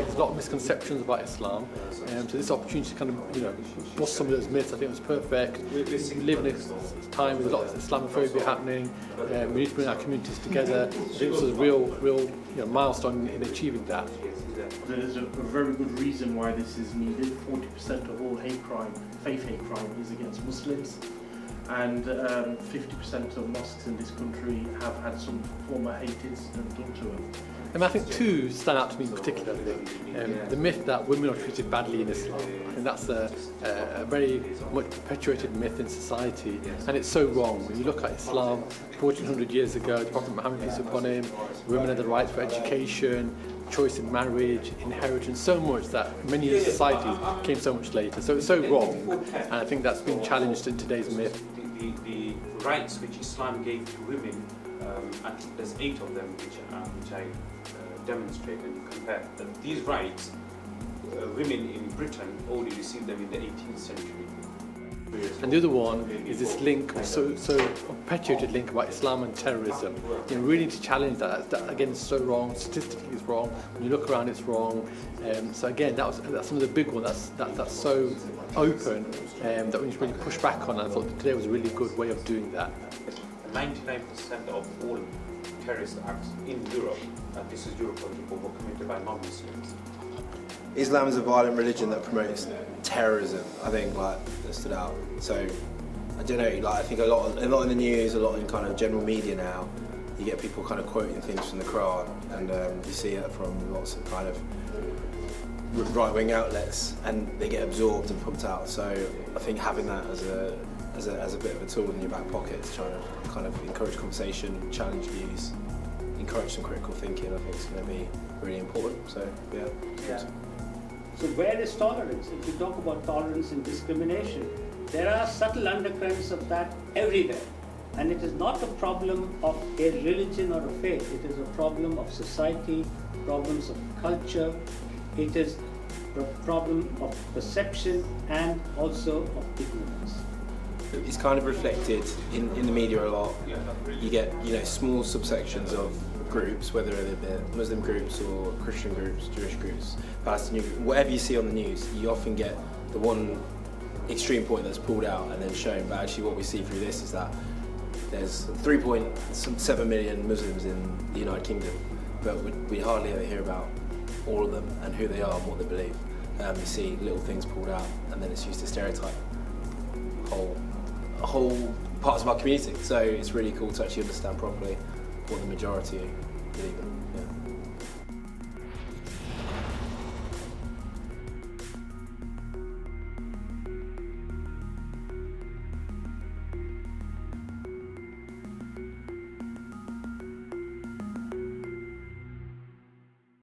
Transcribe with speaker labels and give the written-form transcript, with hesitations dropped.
Speaker 1: there's a lot of misconceptions about Islam. So this opportunity to kind of bust some of those myths, I think was perfect. We live in a time with a lot of Islamophobia happening. We need to bring our communities together. I think this was a real milestone in achieving that.
Speaker 2: There is a very good reason why this is needed. 40% of all hate crime, faith hate crime, is against Muslims, and 50% of mosques in this country have had some form of hate incident done to them.
Speaker 1: I think two stand out to me in particular. The myth that women are treated badly in Islam. I think that's a very much perpetuated myth in society, and it's so wrong. When you look at Islam, 1400 years ago, the Prophet Muhammad, peace upon him, women had the rights for education, choice in marriage, inheritance, so much that many societies came so much later. So it's so wrong, and I think that's been challenged in today's myth.
Speaker 3: The rights which Islam gave to women, I think there's 8 of them which I demonstrate and compare. That these rights, women in Britain already received them in the 18th century.
Speaker 1: And the other one is this link, so perpetuated link about Islam and terrorism. We really need to challenge that. That again is so wrong. Statistically, it's wrong. When you look around, it's wrong. So again, that's some of the big one. That's so open that we need to really push back on. And I thought that today was a really good way of doing that.
Speaker 3: 99% of all terrorist acts in Europe, and this is Europe, were committed by non-Muslims.
Speaker 4: Islam is a violent religion that promotes terrorism. I think that stood out. So I don't know. I think a lot in the news, a lot in kind of general media now. You get people kind of quoting things from the Quran, and you see it from lots of kind of right-wing outlets, and they get absorbed and pumped out. So I think having that as a bit of a tool in your back pocket to try to kind of encourage conversation, challenge views, encourage some critical thinking, I think is going to be really important. So yeah.
Speaker 5: So where is tolerance? If you talk about tolerance and discrimination, there are subtle undercurrents of that everywhere. And it is not a problem of a religion or a faith. It is a problem of society, problems of culture. It is a problem of perception and also of ignorance.
Speaker 4: It's kind of reflected in the media a lot. You get small subsections of groups, whether they're Muslim groups or Christian groups, Jewish groups, Palestinian groups, whatever you see on the news, you often get the one extreme point that's pulled out and then shown. But actually what we see through this is that there's 3.7 million Muslims in the United Kingdom, but we hardly ever hear about all of them and who they are and what they believe. You see little things pulled out, and then it's used to stereotype whole parts of our community. So it's really cool to actually understand properly what the majority believe in.